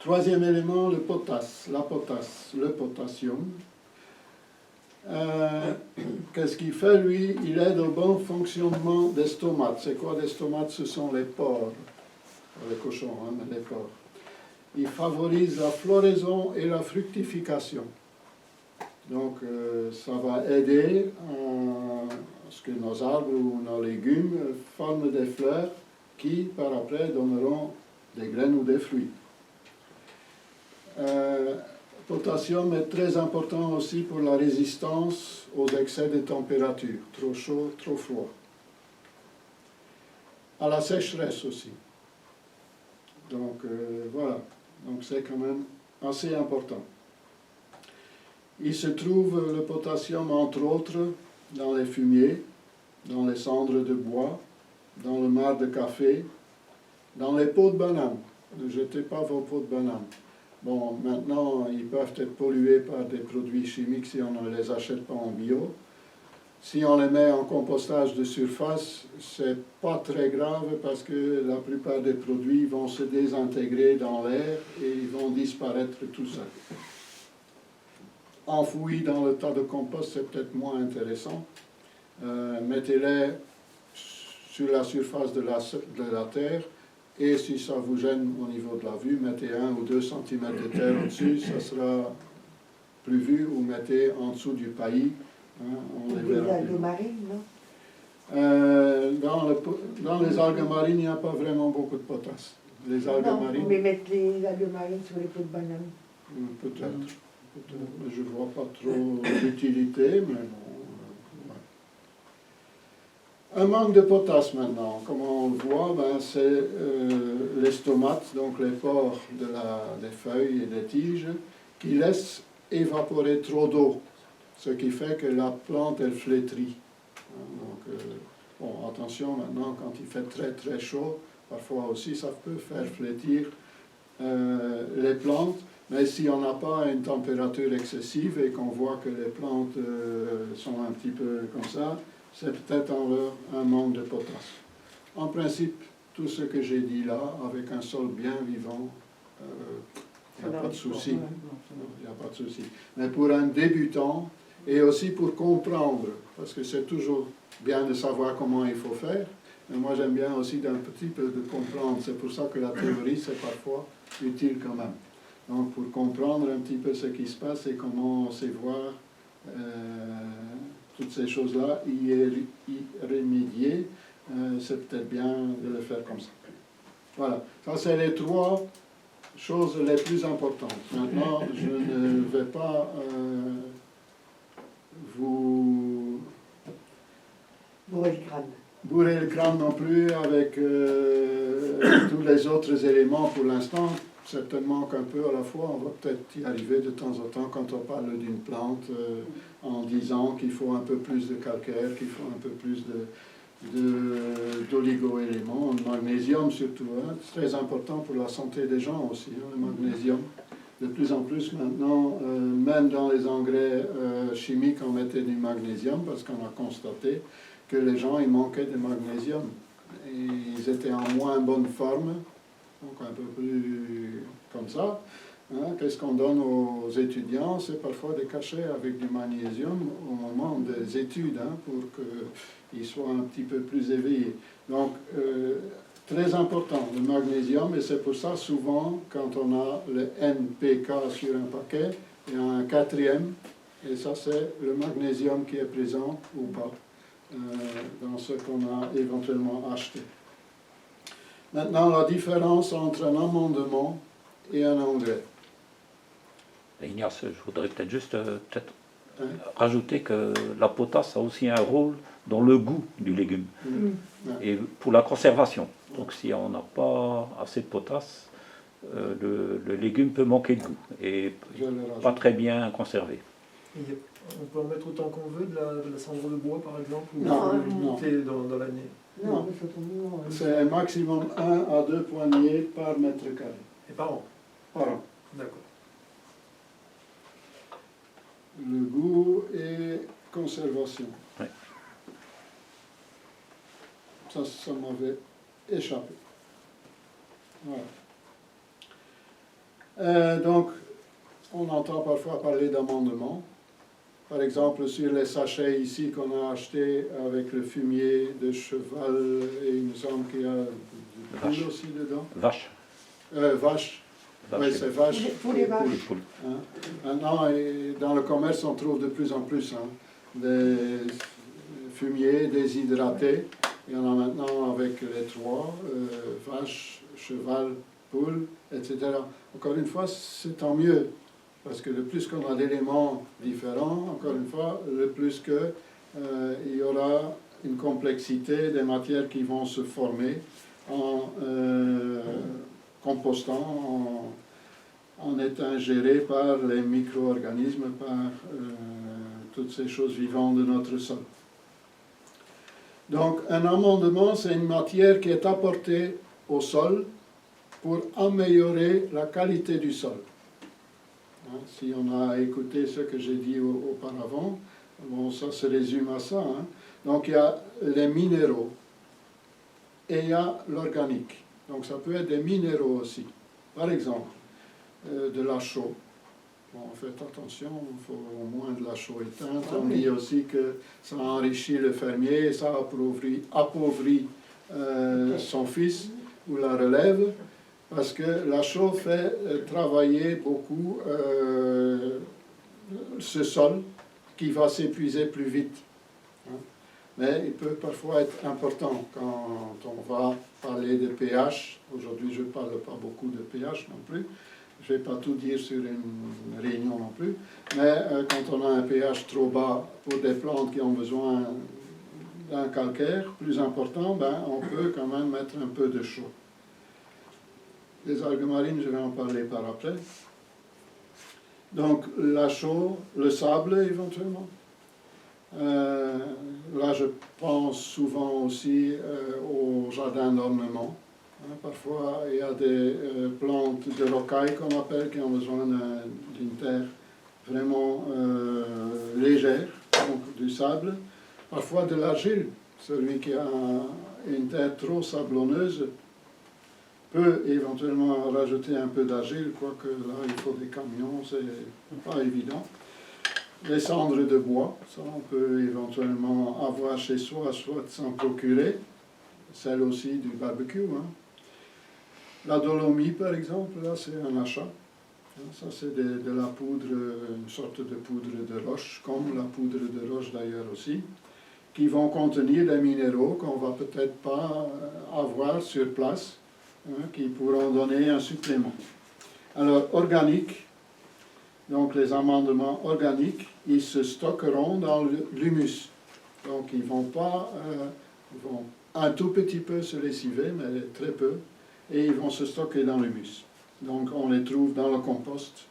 Troisième élément, le potasse, le potassium. Qu'est-ce qu'il fait, lui? Il aide au bon fonctionnement des stomates. C'est quoi des stomates? Ce sont les porcs, les cochons, hein, mais les porcs. Il favorise la floraison et la fructification. Donc, ça va aider à ce que nos arbres ou nos légumes forment des fleurs qui, par après, donneront des graines ou des fruits. Potassium est très important aussi pour la résistance aux excès de température, trop chaud, trop froid. À la sécheresse aussi. Donc voilà, donc c'est quand même assez important. Il se trouve le potassium entre autres dans les fumiers, dans les cendres de bois, dans le marc de café, dans les pots de banane. Ne jetez pas vos pots de banane. Bon, maintenant, ils peuvent être pollués par des produits chimiques si on ne les achète pas en bio. Si on les met en compostage de surface, c'est pas très grave parce que la plupart des produits vont se désintégrer dans l'air et ils vont disparaître tout seuls. Enfouis dans le tas de compost, c'est peut-être moins intéressant. Mettez-les sur la surface de la terre. Et si ça vous gêne au niveau de la vue, mettez 1 ou 2 cm de terre au-dessus, ça sera plus vu, ou mettez en dessous du paillis. Hein, on les verra. Des algues marines, non? Dans les algues marines, il n'y a pas vraiment beaucoup de potasse. Les algues marines. Mais mettre les algues marines sur les pots de banane. Peut-être. Je ne vois pas trop l'utilité, mais bon. Un manque de potasse maintenant, comme on le voit, c'est les stomates, donc les pores des feuilles et des tiges, qui laissent évaporer trop d'eau, ce qui fait que la plante, elle flétrit. Donc, bon, attention maintenant, quand il fait très très chaud, parfois aussi ça peut faire flétrir les plantes, mais si on n'a pas une température excessive et qu'on voit que les plantes sont un petit peu comme ça, c'est peut-être un manque de potasse. En principe, tout ce que j'ai dit là, avec un sol bien vivant, il n'y a pas de souci. Il n'y a pas de souci. Mais pour un débutant, et aussi pour comprendre, parce que c'est toujours bien de savoir comment il faut faire, mais moi j'aime bien aussi d'un petit peu de comprendre. C'est pour ça que la théorie, c'est parfois utile quand même. Donc pour comprendre un petit peu ce qui se passe et comment on sait voir toutes ces choses-là, y remédier, c'est peut-être bien de le faire comme ça. Voilà, ça c'est les 3 choses les plus importantes. Maintenant, je ne vais pas vous bourrer le crâne non plus avec tous les autres éléments pour l'instant. Certainement qu'un peu à la fois, on va peut-être y arriver de temps en temps quand on parle d'une plante en disant qu'il faut un peu plus de calcaire, qu'il faut un peu plus d'oligo-éléments, le magnésium surtout. Hein. C'est très important pour la santé des gens aussi, hein, le magnésium. De plus en plus maintenant, même dans les engrais chimiques, on mettait du magnésium parce qu'on a constaté que les gens, ils manquaient de magnésium. Et ils étaient en moins bonne forme. Donc un peu plus comme ça. Hein. Qu'est-ce qu'on donne aux étudiants? C'est parfois des cachets avec du magnésium au moment des études, hein, pour qu'ils soient un petit peu plus éveillés. Donc, très important, le magnésium, et c'est pour ça souvent, quand on a le NPK sur un paquet, il y a un 4e, et ça c'est le magnésium qui est présent ou pas dans ce qu'on a éventuellement acheté. Maintenant, la différence entre un amendement et un engrais. Ignace, je voudrais peut-être juste rajouter que la potasse a aussi un rôle dans le goût du légume et pour la conservation. Donc si on n'a pas assez de potasse, le légume peut manquer de goût et pas très bien conservé. Et on peut en mettre autant qu'on veut de la cendre de bois par exemple, ou dans l'année. Non, c'est un maximum 1 à 2 poignées par mètre carré. Et par an? Par an. D'accord. Le goût et conservation. Oui. Ça m'avait échappé. Voilà. Donc, on entend parfois parler d'amendement. Par exemple, sur les sachets ici qu'on a achetés avec le fumier de cheval, et il me semble qu'il y a du poule aussi dedans. Vache. Vache. Oui, c'est vache. Pour les vaches. Poule. Hein. Maintenant, dans le commerce, on trouve de plus en plus des fumiers déshydratés. Il y en a maintenant avec les trois, vache, cheval, poule, etc. Encore une fois, c'est tant mieux, parce que le plus qu'on a d'éléments différents, encore une fois, le plus il y aura une complexité des matières qui vont se former en compostant, en étant ingérées par les micro-organismes, par toutes ces choses vivantes de notre sol. Donc, un amendement, c'est une matière qui est apportée au sol pour améliorer la qualité du sol. Hein, si on a écouté ce que j'ai dit auparavant, bon, ça se résume à ça. Hein. Donc, il y a les minéraux et il y a l'organique. Donc, ça peut être des minéraux aussi. Par exemple, de la chaux. Bon, faites attention, il faut au moins de la chaux éteinte. On dit aussi que ça enrichit le fermier, et ça appauvrit son fils ou la relève, parce que la chaux fait travailler beaucoup ce sol qui va s'épuiser plus vite. Hein. Mais il peut parfois être important quand on va parler de pH. Aujourd'hui, je ne parle pas beaucoup de pH non plus. Je ne vais pas tout dire sur une réunion non plus, mais quand on a un pH trop bas pour des plantes qui ont besoin d'un calcaire plus important, ben, on peut quand même mettre un peu de chaux. Les algues marines, je vais en parler par après. Donc la chaux, le sable éventuellement. Là, je pense souvent aussi aux jardins d'ornement. Parfois, il y a des plantes de rocaille qu'on appelle, qui ont besoin d'une terre vraiment légère, donc du sable. Parfois de l'argile. Celui qui a une terre trop sablonneuse peut éventuellement rajouter un peu d'argile, quoique là, il faut des camions, c'est pas évident. Les cendres de bois, ça on peut éventuellement avoir chez soi, soit s'en procurer. Celle aussi du barbecue. Hein. La dolomie, par exemple, là, c'est un achat. Ça, c'est de la poudre, une sorte de poudre de roche, comme la poudre de roche d'ailleurs aussi, qui vont contenir des minéraux qu'on ne va peut-être pas avoir sur place, hein, qui pourront donner un supplément. Alors, organique, donc les amendements organiques, ils se stockeront dans l'humus. Donc, ils vont un tout petit peu se lessiver, mais très peu, et ils vont se stocker dans l'humus. Donc on les trouve dans le compost,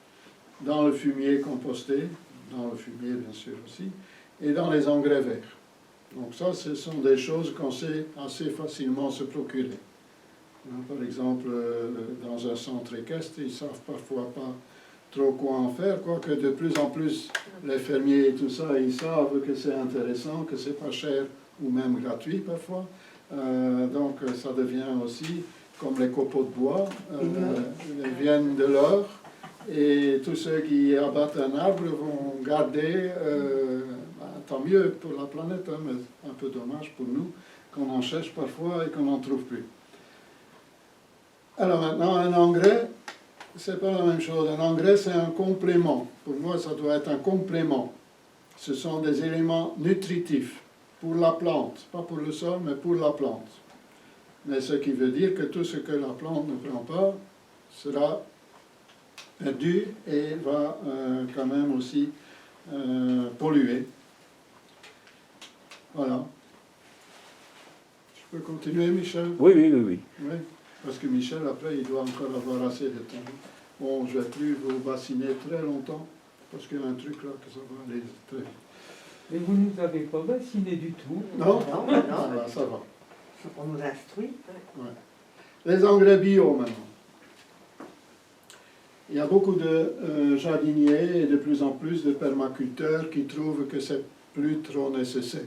dans le fumier composté, dans le fumier bien sûr aussi, et dans les engrais verts. Donc ça, ce sont des choses qu'on sait assez facilement se procurer. Par exemple, dans un centre équestre, ils ne savent parfois pas trop quoi en faire, quoique de plus en plus, les fermiers et tout ça, ils savent que c'est intéressant, que c'est pas cher ou même gratuit parfois. Donc ça devient aussi, comme les copeaux de bois, ils viennent de l'or, et tous ceux qui abattent un arbre vont garder, tant mieux pour la planète, hein, mais un peu dommage pour nous, qu'on en cherche parfois et qu'on n'en trouve plus. Alors maintenant, un engrais, c'est pas la même chose. Un engrais, c'est un complément. Pour moi, ça doit être un complément. Ce sont des éléments nutritifs pour la plante, pas pour le sol, mais pour la plante. Mais ce qui veut dire que tout ce que la plante ne prend pas sera perdu et va quand même aussi polluer. Voilà. Je peux continuer, Michel? Oui, oui, oui, oui. Oui, parce que Michel, après, il doit encore avoir assez de temps. Bon, je ne vais plus vous bassiner très longtemps, parce qu'il y a un truc là que ça va aller très vite. Mais vous ne nous avez pas bassiné du tout. Non, Non, voilà, ça va. On nous instruit. Ouais. Les engrais bio maintenant. Il y a beaucoup de jardiniers et de plus en plus de permaculteurs qui trouvent que c'est plus trop nécessaire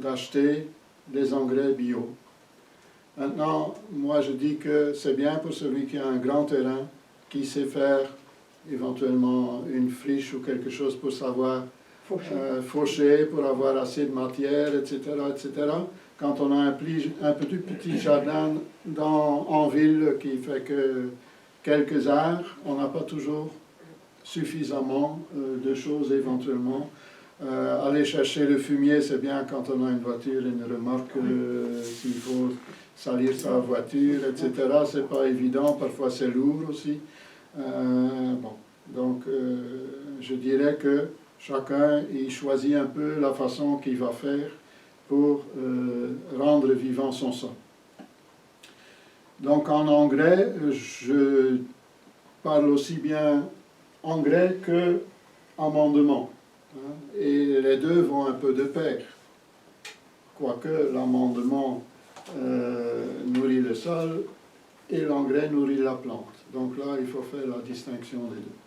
d'acheter des engrais bio. Maintenant, moi je dis que c'est bien pour celui qui a un grand terrain, qui sait faire éventuellement une friche ou quelque chose pour savoir faucher, pour avoir assez de matière, etc., etc. Quand on a un petit jardin en ville qui fait que quelques heures, on n'a pas toujours suffisamment de choses éventuellement. Aller chercher le fumier, c'est bien quand on a une voiture, une remorque, s'il faut salir sa voiture, etc. C'est pas évident, parfois c'est lourd aussi. Bon. Donc, je dirais que chacun il choisit un peu la façon qu'il va faire pour rendre vivant son sol. Donc, en engrais, je parle aussi bien engrais que amendement. Et les deux vont un peu de pair. Quoique l'amendement nourrit le sol et l'engrais nourrit la plante. Donc là, il faut faire la distinction des deux.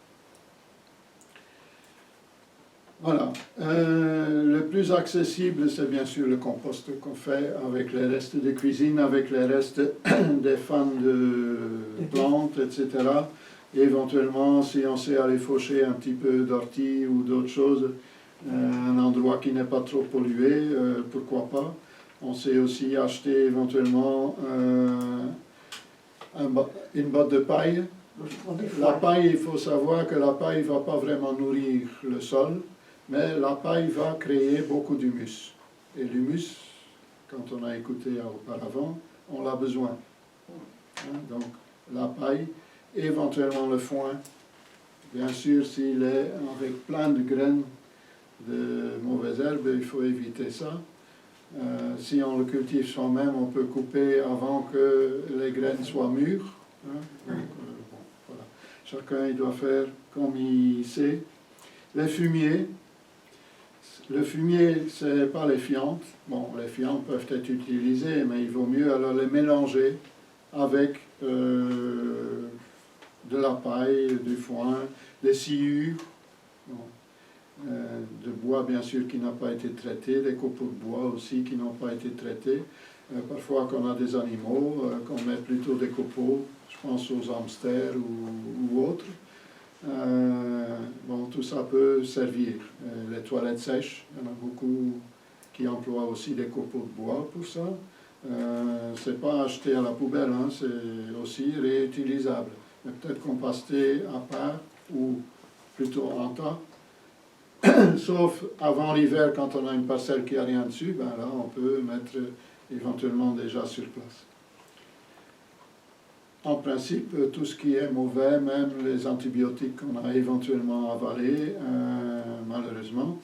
Voilà. Le plus accessible, c'est bien sûr le compost qu'on fait avec les restes de cuisine, avec les restes des fans de plantes, etc. Et éventuellement, si on sait aller faucher un petit peu d'ortie ou d'autres choses, un endroit qui n'est pas trop pollué, pourquoi pas. On sait aussi acheter éventuellement une botte de paille. La paille, il faut savoir que la paille ne va pas vraiment nourrir le sol, mais la paille va créer beaucoup d'humus. Et l'humus, quand on a écouté auparavant, on l'a besoin. Donc la paille, éventuellement le foin, bien sûr s'il est avec plein de graines de mauvaises herbes, il faut éviter ça. Si on le cultive soi-même, on peut couper avant que les graines soient mûres. Donc, bon, voilà. Chacun il doit faire comme il sait. Les fumiers, le fumier, ce n'est pas les fientes. Bon, les fientes peuvent être utilisées, mais il vaut mieux alors les mélanger avec de la paille, du foin, des sciures, de bois bien sûr qui n'a pas été traité, des copeaux de bois aussi qui n'ont pas été traités. Parfois quand on a des animaux, qu'on met plutôt des copeaux, je pense aux hamsters ou autres. Bon, tout ça peut servir. Les toilettes sèches, il y en a beaucoup qui emploient aussi des copeaux de bois pour ça. C'est pas acheté à la poubelle, hein, c'est aussi réutilisable. Mais peut-être composté à part ou plutôt en tas. Sauf avant l'hiver, quand on a une parcelle qui n'a rien dessus, ben là on peut mettre éventuellement déjà sur place. En principe, tout ce qui est mauvais, même les antibiotiques qu'on a éventuellement avalés, malheureusement,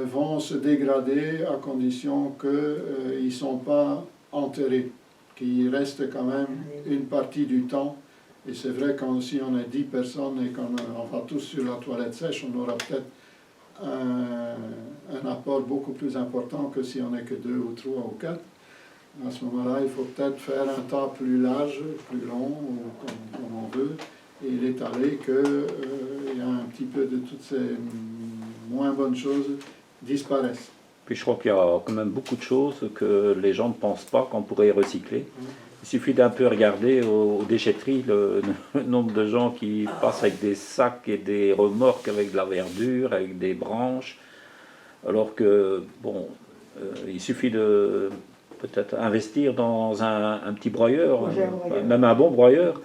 vont se dégrader à condition qu'ils ne sont pas enterrés, qu'il reste quand même une partie du temps. Et c'est vrai que si on est 10 personnes et qu'on va tous sur la toilette sèche, on aura peut-être un apport beaucoup plus important que si on n'est que 2 ou 3 ou 4. À ce moment-là, il faut peut-être faire un tas plus large, plus long, ou comme on veut, et l'étaler qu'il y a un petit peu de toutes ces moins bonnes choses disparaissent. Puis je crois qu'il y a quand même beaucoup de choses que les gens ne pensent pas qu'on pourrait recycler. Il suffit d'un peu regarder aux déchetteries le nombre de gens qui passent avec des sacs et des remorques avec de la verdure, avec des branches, alors que, bon, il suffit de peut-être investir dans un petit broyeur, même un bon broyeur,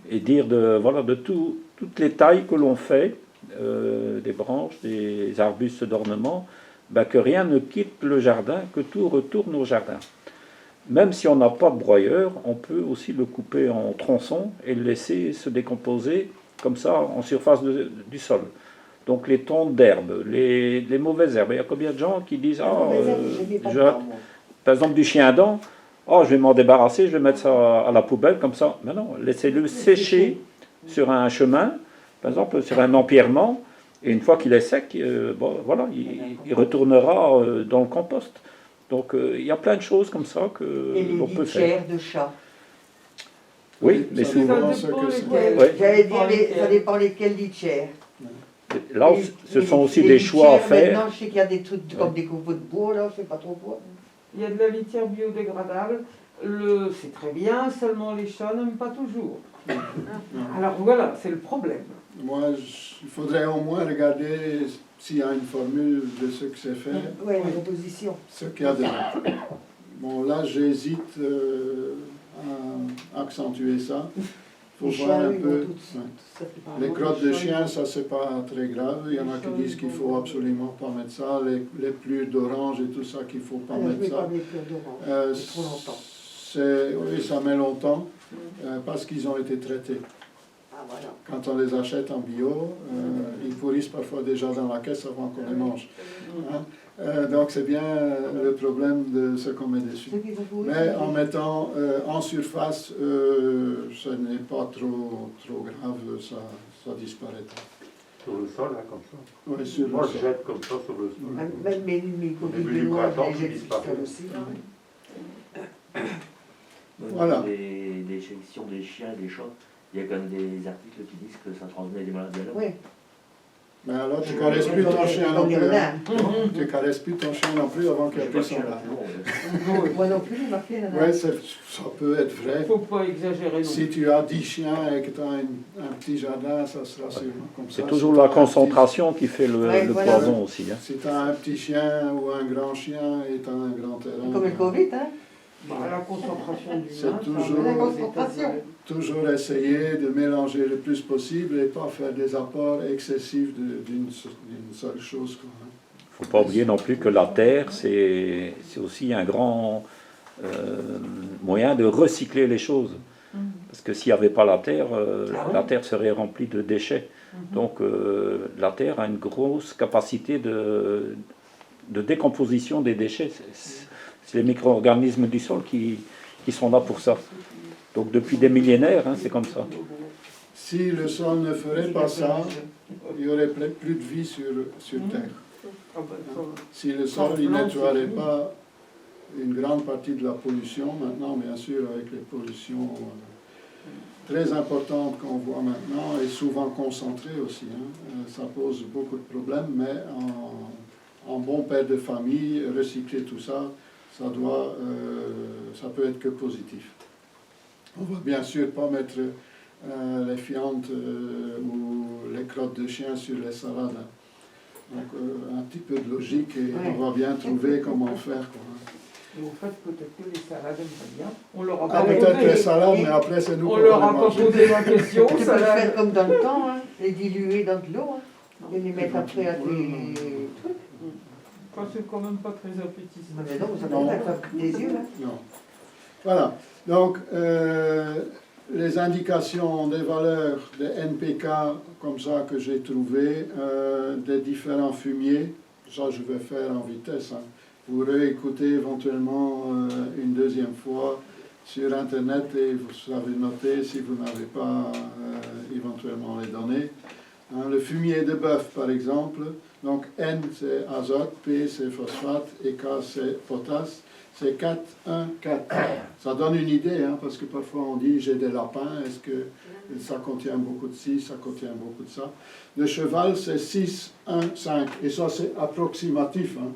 et dire de toutes les tailles que l'on fait, des branches, des arbustes d'ornement, ben que rien ne quitte le jardin, que tout retourne au jardin. Même si on n'a pas de broyeur, on peut aussi le couper en tronçons et le laisser se décomposer comme ça en surface du sol. Donc les tontes d'herbes, les mauvaises herbes. Il y a combien de gens qui disent par exemple du chien-dent, je vais m'en débarrasser, je vais mettre ça à la poubelle comme ça. Mais non, laissez-le sécher sur un chemin, par exemple sur un empierrement, et une fois qu'il est sec, voilà, il retournera dans le compost. Donc il y a plein de choses comme ça que l'on peut faire. Et les litières de chat. Oui, mais souvent... J'allais dire, ça dépend lesquelles litières. Là, ce sont aussi des choix à faire. Maintenant, je sais qu'il y a des trucs comme des copeaux de bois, là, je ne sais pas trop quoi. Il y a de la litière biodégradable, C'est très bien, seulement les chats n'aiment pas toujours. Alors voilà, c'est le problème. Moi, il faudrait au moins regarder s'il y a une formule de ce que c'est fait, Oui, une proposition. ce qu'il y a dedans. Bon, là, j'hésite à accentuer ça. Il faut Les voir chiens, un oui, peu. vont Ouais. ça fait pas Les mal. crottes de chien, ça c'est pas très grave. Il y en a qui disent qu'il faut absolument pas mettre ça. Les plures d'orange et tout ça, qu'il faut pas Ah, je ne mettre vais pas ça. mettre d'orange, c'est trop longtemps. Oui, ça met longtemps parce qu'ils ont été traités. Ah, voilà. Quand on les achète en bio, ils pourrissent parfois déjà dans la caisse avant qu'on les mange. Hein? Donc c'est bien le problème de ce qu'on met dessus. Ceux qui vont pourrir, Mais c'est- en mettant en surface, ce n'est pas trop grave, ça disparaîtra. Sur le sol, là, comme ça. Oui, sur Moi, le je sol. jette comme ça sur le sol. Même mes Au copines début de du Noël, printemps, les ça jettent disparaît. tout seul aussi. Voilà. Des sections des chiens et des chats, il y a quand même des articles qui disent que ça transmet des maladies à l'homme. Oui. Mais alors tu caresses plus ton chien non Comme les plus. renards. Tu caresses plus ton chien non plus avant qu'il J'ai ait pas de plus son chien âge. là. Moi non plus, ma fille, elle en a. Oui, ça peut être Il ne vrai. faut pas exagérer non Si plus. tu as 10 chiens et que tu as un petit jardin, ça sera sûrement comme ça. C'est toujours Si la t'as un petit- concentration qui fait Ouais, le voilà. poison aussi. Hein. Si tu as un petit chien ou un grand chien et tu as un grand terrain, Comme le Covid, hein. Bah, la concentration du C'est vin, ça toujours- va La aux concentration. États-Unis. toujours essayer de mélanger le plus possible et pas faire des apports excessifs d'une seule chose. Quoi, hein. Il ne faut pas oublier non plus que la terre, c'est aussi un grand moyen de recycler les choses. Parce que s'il n'y avait pas la terre serait remplie de déchets. Donc la terre a une grosse capacité de décomposition des déchets. C'est les micro-organismes du sol qui sont là pour ça. Donc depuis des millénaires, hein, c'est comme ça. Si le sol ne ferait pas ça, il n'y aurait plus de vie sur Terre. Ah ben, ça va. Si le sol ne nettoierait pas une grande partie de la pollution, maintenant bien sûr avec les pollutions très importantes qu'on voit maintenant et souvent concentrées aussi, hein, ça pose beaucoup de problèmes, mais en bon père de famille, recycler tout ça, ça peut être que positif. On va bien sûr pas mettre les fientes ou les crottes de chien sur les salades. Hein. Donc un petit peu de logique et Ouais. on va bien trouver comment faire. Quoi. Et au fait, peut-être que les salades aimeraient bien. On leur a Ah, pas peut-être les posé, salades, mais après c'est nous on qui leur va a les pas manger. posé la question. Tu peux le faire salade. comme dans le temps, hein. Les diluer dans de l'eau, hein. Et les mettre après à tes trucs. Enfin, c'est quand même pas très appétissant. Mais non, ça Non. peut pas faire des yeux, hein. Non. Voilà. Donc, les indications des valeurs des NPK, comme ça que j'ai trouvé, des différents fumiers, ça je vais faire en vitesse. Hein. Vous réécoutez éventuellement une deuxième fois sur Internet et vous savez noter si vous n'avez pas éventuellement les données. Hein, le fumier de bœuf, par exemple, donc N c'est azote, P c'est phosphate et K c'est potasse. C'est 4, 1, 4. Ça donne une idée, hein, parce que parfois on dit j'ai des lapins, est-ce que ça contient beaucoup de ci, ça contient beaucoup de ça. Le cheval c'est 6, 1, 5. Et ça c'est approximatif. Hein.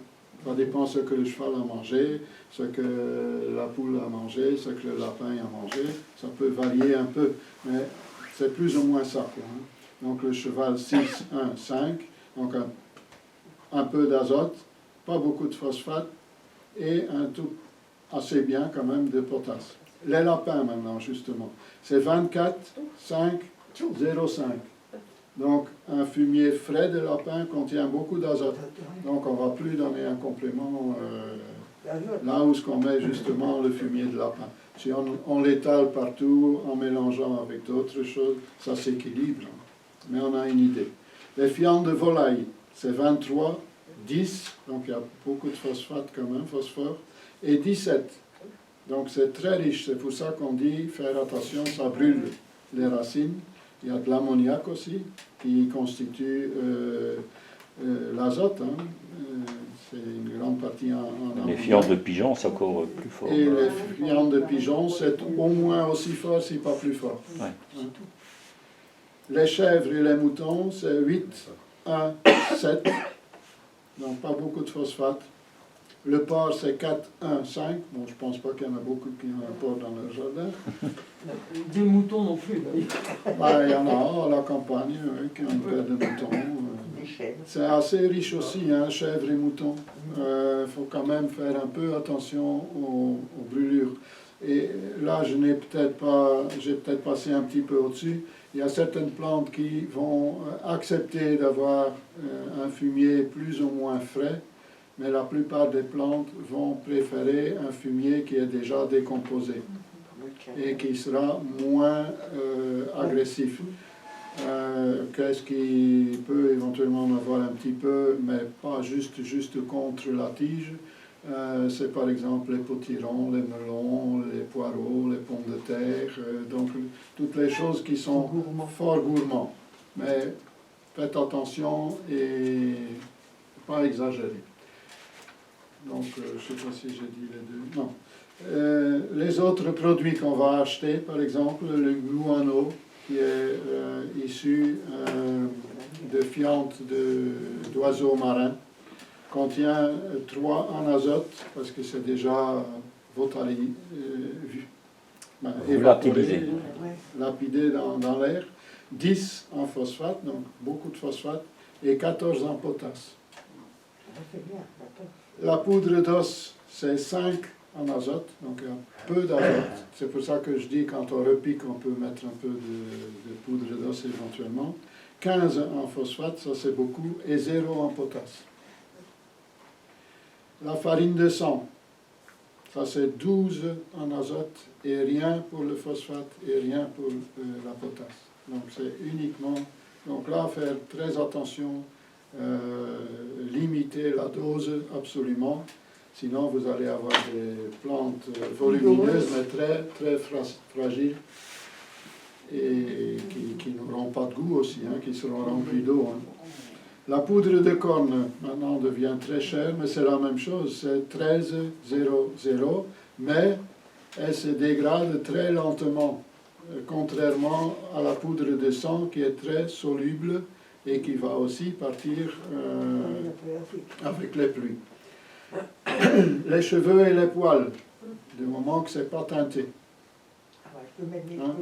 Ça dépend ce que le cheval a mangé, ce que la poule a mangé, ce que le lapin a mangé. Ça peut varier un peu, mais c'est plus ou moins ça. Quoi, hein. Donc le cheval 6, 1, 5. Donc un peu d'azote, pas beaucoup de phosphate, et un tout assez bien quand même de potasse. Les lapins maintenant, justement, c'est 24, 5, 0,5. Donc un fumier frais de lapin contient beaucoup d'azote. Donc on ne va plus donner un complément là où on met justement le fumier de lapin. Si on l'étale partout en mélangeant avec d'autres choses, ça s'équilibre. Mais on a une idée. Les fientes de volaille, c'est 23, 10, donc il y a beaucoup de phosphate quand même, phosphore, et 17. Donc c'est très riche, c'est pour ça qu'on dit faire attention, ça brûle les racines. Il y a de l'ammoniac aussi, qui constitue l'azote, hein. C'est une grande partie en Les ammoniac. fientes de pigeon, c'est encore plus fort. Et les fientes de pigeon, c'est au moins aussi fort, si pas plus fort. Ouais. Hein. Les chèvres et les moutons, c'est 8, 1, 7. Donc pas beaucoup de phosphate. Le porc, c'est 4, 1, 5. Bon, je ne pense pas qu'il y en a beaucoup qui ont un porc dans leur jardin. Des moutons non plus, d'ailleurs. Bah, il y en a à la campagne qui ont une paire de moutons. Des chèvres. C'est assez riche aussi, hein, chèvres et moutons. Il faut quand même faire un peu attention aux brûlures. Et là, j'ai peut-être passé un petit peu au-dessus. Il y a certaines plantes qui vont accepter d'avoir un fumier plus ou moins frais, mais la plupart des plantes vont préférer un fumier qui est déjà décomposé et qui sera moins agressif. Qu'est-ce qui peut éventuellement en avoir un petit peu, mais pas juste contre la tige. C'est par exemple les potirons, les melons, les poireaux, les pommes de terre, donc toutes les choses qui sont fort gourmands. Mais faites attention et pas exagérer. Donc, je ne sais pas si j'ai dit les deux. Non. Les autres produits qu'on va acheter, par exemple, le guano, qui est issu de fientes d'oiseaux marins, contient 3 en azote, parce que c'est déjà Volatilisé. lapidé dans l'air, 10 en phosphate, donc beaucoup de phosphate, et 14 en potasse. La poudre d'os, c'est 5 en azote, donc il y a peu d'azote. C'est pour ça que je dis quand on repique, on peut mettre un peu de poudre d'os éventuellement. 15 en phosphate, ça c'est beaucoup, et 0 en potasse. La farine de sang, ça c'est 12 en azote et rien pour le phosphate et rien pour la potasse. Donc c'est uniquement, donc là faire très attention, limiter la dose absolument, sinon vous allez avoir des plantes volumineuses mais très fragiles et qui n'auront pas de goût aussi, hein, qui seront remplies d'eau. Hein. La poudre de corne, maintenant, devient très chère, mais c'est la même chose, c'est 13,00, mais elle se dégrade très lentement, contrairement à la poudre de sang qui est très soluble et qui va aussi partir avec les pluies. Les cheveux et les poils, du moment que ce n'est pas teinté. Hein?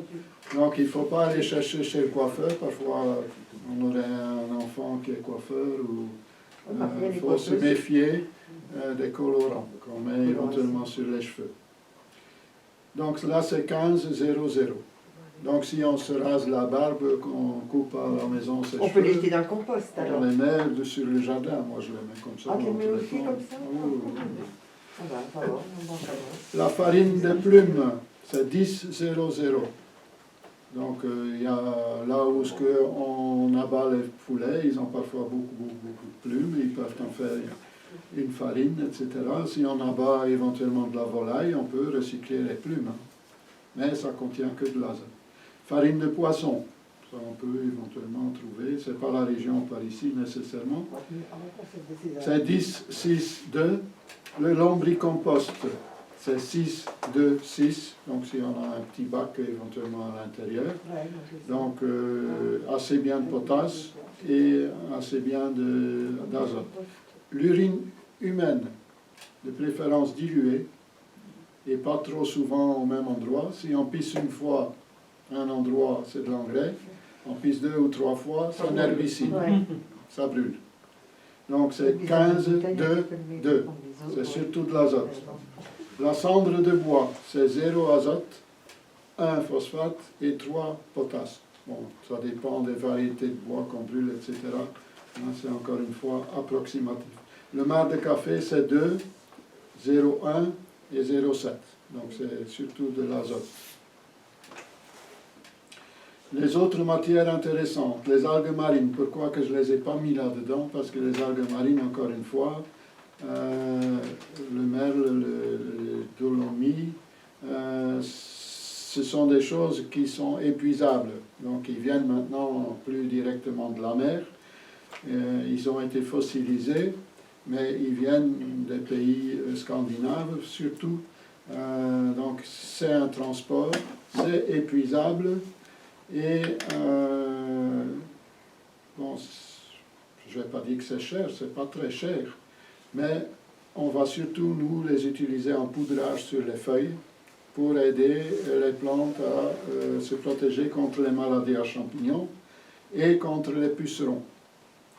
Donc il ne faut pas aller chercher chez le coiffeur, parfois on aurait un enfant qui est coiffeur, ou il faut se méfier des colorants qu'on met éventuellement sur les cheveux. Donc là c'est 15,00. Donc si on se rase la barbe, qu'on coupe à la maison ses cheveux, on peut les jeter dans le compost alors. on les met sur le jardin, moi je les mets comme ça. Ah, tu mets aussi comme ça? La farine de plume, c'est 10,00. Donc il y a là où on abat les poulets, ils ont parfois beaucoup de plumes, ils peuvent en faire une farine, etc. Si on abat éventuellement de la volaille, on peut recycler les plumes, hein. Mais ça contient que de l'azote. Farine de poisson, ça on peut éventuellement trouver, c'est pas la région par ici nécessairement. C'est 10,6,2. Le lombricompost, c'est 6,2,6, donc si on a un petit bac éventuellement à l'intérieur. Donc assez bien de potasse et assez bien d'azote. L'urine humaine, de préférence diluée, et pas trop souvent au même endroit. Si on pisse une fois un endroit, c'est de l'engrais. On pisse 2 ou 3 fois, c'est un herbicide. Ça brûle. Donc c'est 15,2,2. C'est surtout de l'azote. La cendre de bois, c'est 0 azote, 1 phosphate et 3 potasse. Bon, ça dépend des variétés de bois qu'on brûle, etc. C'est encore une fois approximatif. Le marc de café, c'est 2, 0,1 et 0,7. Donc c'est surtout de l'azote. Les autres matières intéressantes, les algues marines, pourquoi que je ne les ai pas mis là-dedans? Parce que les algues marines, encore une fois, le merle, le dolomie, ce sont des choses qui sont épuisables. Donc ils viennent maintenant plus directement de la mer. Ils ont été fossilisés, mais ils viennent des pays scandinaves surtout. Donc c'est un transport, c'est épuisable. Et bon, je ne vais pas dire que c'est cher, c'est pas très cher, mais on va surtout, nous, les utiliser en poudrage sur les feuilles pour aider les plantes à se protéger contre les maladies à champignons et contre les pucerons.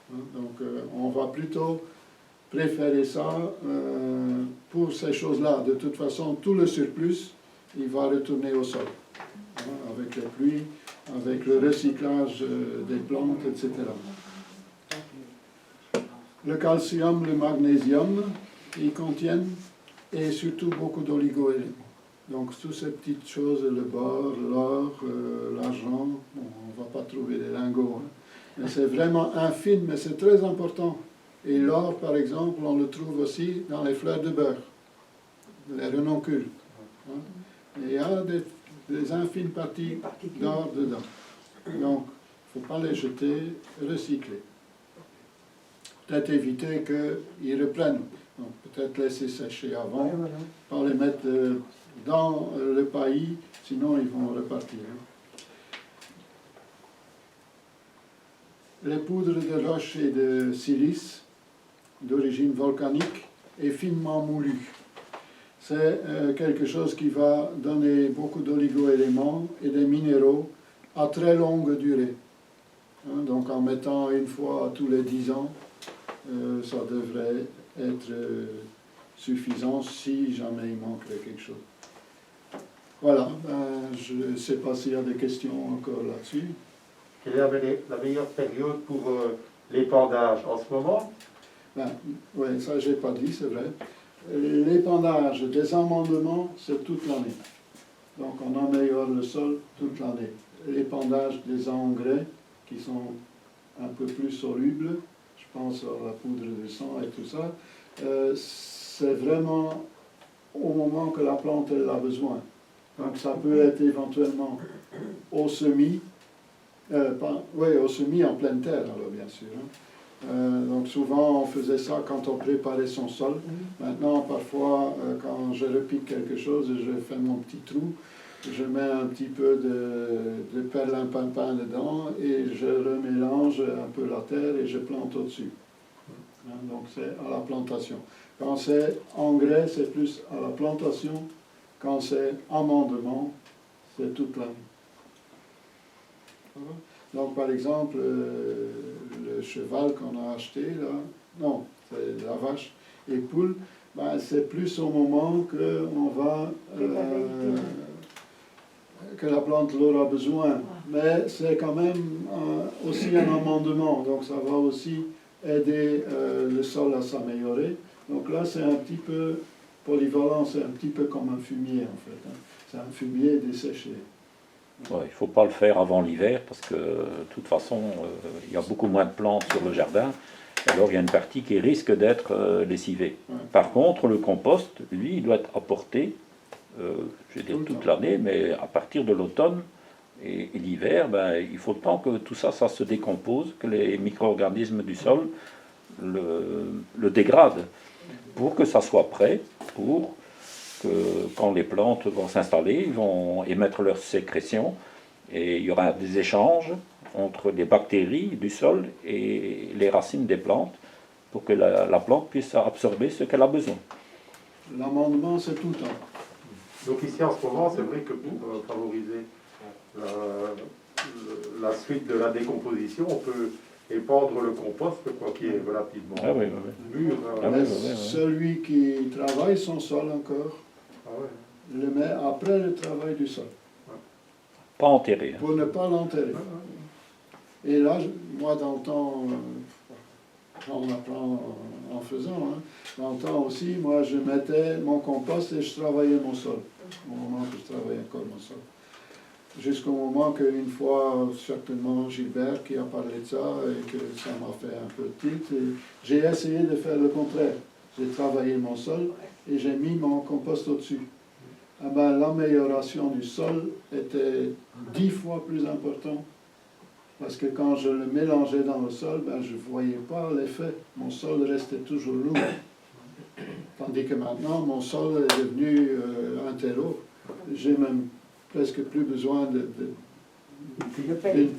Donc, on va plutôt préférer ça pour ces choses-là. De toute façon, tout le surplus, il va retourner au sol, avec les pluies, avec le recyclage des plantes, etc. Le calcium, le magnésium, ils contiennent, et surtout beaucoup d'oligo-éléments. Donc, toutes ces petites choses, le bore, l'or, l'argent, bon, on ne va pas trouver des lingots, hein. Mais c'est vraiment infime, mais c'est très important. Et l'or, par exemple, on le trouve aussi dans les fleurs de beurre, les renoncules. Hein. Et il y a des infimes parties d'or dedans. Donc, il ne faut pas les jeter, recycler. Peut-être éviter qu'ils reprennent. Donc, peut-être laisser sécher avant, pas les mettre dans le paillis, sinon ils vont repartir. Les poudres de roche et de silice, d'origine volcanique, et finement moulues. C'est quelque chose qui va donner beaucoup d'oligo-éléments et des minéraux à très longue durée. Hein, donc en mettant une fois tous les 10 ans, ça devrait être suffisant si jamais il manquerait quelque chose. Voilà, je ne sais pas s'il y a des questions encore là-dessus. Quelle est la meilleure période pour l'épandage en ce moment? Oui, ça j'ai pas dit, c'est vrai. L'épandage des amendements, c'est toute l'année. Donc on améliore le sol toute l'année. L'épandage des engrais, qui sont un peu plus solubles, je pense à la poudre de sang et tout ça, c'est vraiment au moment que la plante elle a besoin. Donc ça peut être éventuellement au semis, au semis en pleine terre, alors bien sûr. Hein. Donc souvent on faisait ça quand on préparait son sol. Maintenant parfois quand je repique quelque chose, je fais mon petit trou, je mets un petit peu de perlimpinpin dedans et je remélange un peu la terre et je plante au-dessus. Hein, donc c'est à la plantation. Quand c'est engrais, c'est plus à la plantation. Quand c'est amendement, c'est toute l'année. Donc par exemple, le cheval qu'on a acheté là, non, c'est la vache et poule, ben, c'est plus au moment qu'on va que la plante l'aura besoin. Mais c'est quand même aussi un amendement, donc ça va aussi aider le sol à s'améliorer. Donc là c'est un petit peu polyvalent, c'est un petit peu comme un fumier en fait. Hein. C'est un fumier desséché. Ouais, il ne faut pas le faire avant l'hiver parce que de toute façon il y a beaucoup moins de plantes sur le jardin. Alors il y a une partie qui risque d'être lessivée. Ouais. Par contre le compost, lui, il doit être apporté, je vais dire toute l'année, mais à partir de l'automne et l'hiver, ben, il faut le temps que tout ça, ça se décompose, que les micro-organismes du sol le dégradent pour que ça soit prêt pour que quand les plantes vont s'installer, ils vont émettre leurs sécrétions et il y aura des échanges entre les bactéries du sol et les racines des plantes pour que la plante puisse absorber ce qu'elle a besoin. L'amendement, c'est tout le temps. Donc ici en ce moment, c'est vrai que pour favoriser la suite de la décomposition, on peut épandre le compost, quoi, qui est relativement mûr. Celui qui travaille son sol encore, le met après le travail du sol. Pas enterré. Hein. Pour ne pas l'enterrer. Et là, moi dans le temps, on apprend en faisant, hein, dans le temps aussi, moi je mettais mon compost et je travaillais mon sol. Au moment que je travaillais encore mon sol. Jusqu'au moment qu'une fois, certainement Gilbert qui a parlé de ça et que ça m'a fait un peu tilt, j'ai essayé de faire le contraire. J'ai travaillé mon sol et j'ai mis mon compost au-dessus. Ah ben, l'amélioration du sol était 10 fois plus importante parce que quand je le mélangeais dans le sol, ben, je ne voyais pas l'effet. Mon sol restait toujours lourd. Tandis que maintenant, mon sol est devenu un terreau. J'ai même presque plus besoin d'une pelle.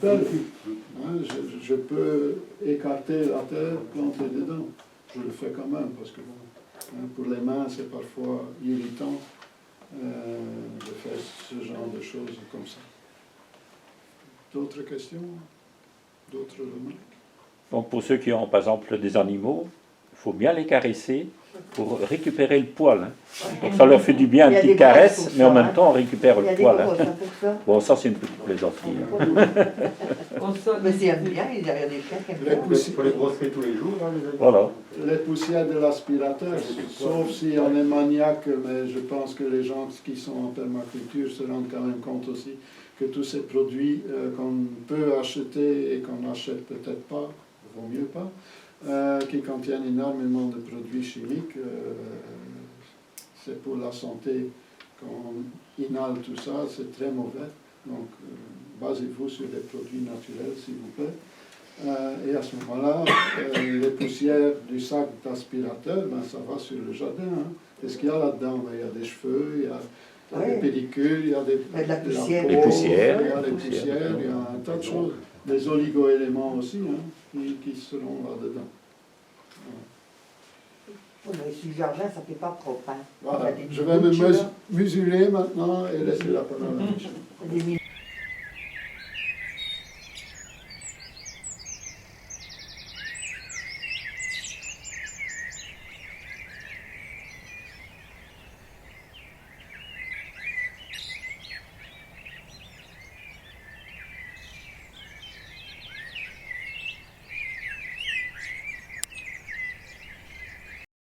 Hein, je peux écarter la terre, planter dedans. Je le fais quand même parce que Pour les mains, c'est parfois irritant de faire ce genre de choses comme ça. D'autres questions? D'autres remarques? Donc pour ceux qui ont par exemple des animaux, il faut bien les caresser pour récupérer le poil. Hein. Donc ça leur fait du bien, une petite caresse, mais en même temps on récupère le poil. Hein. Bon, ça c'est une petite plaisanterie. Hein. Mais c'est bien, il y a des chiens qui aiment bien. Il faut les brosser tous les jours. Hein, les animaux. Voilà. Les poussières de l'aspirateur, sauf si on est maniaque, mais je pense que les gens qui sont en permaculture se rendent quand même compte aussi que tous ces produits qu'on peut acheter et qu'on n'achète peut-être pas, vaut mieux pas, qui contiennent énormément de produits chimiques, c'est pour la santé qu'on inhale tout ça, c'est très mauvais. Donc basez-vous sur des produits naturels, s'il vous plaît. Et à ce moment-là, les poussières du sac d'aspirateur, ben, ça va sur le jardin. Hein. Qu'est-ce qu'il y a là-dedans? Ben, il y a des cheveux, il y a des pellicules, il y a de la poussière. peau, Les poussières. il y a des poussières, il y a un tas de choses. Des oligo-éléments aussi, hein, qui seront là-dedans. Mais sur le jardin, ça ne fait pas propre. Hein. Voilà, je vais me mesurer maintenant et laisser la parole à Michel.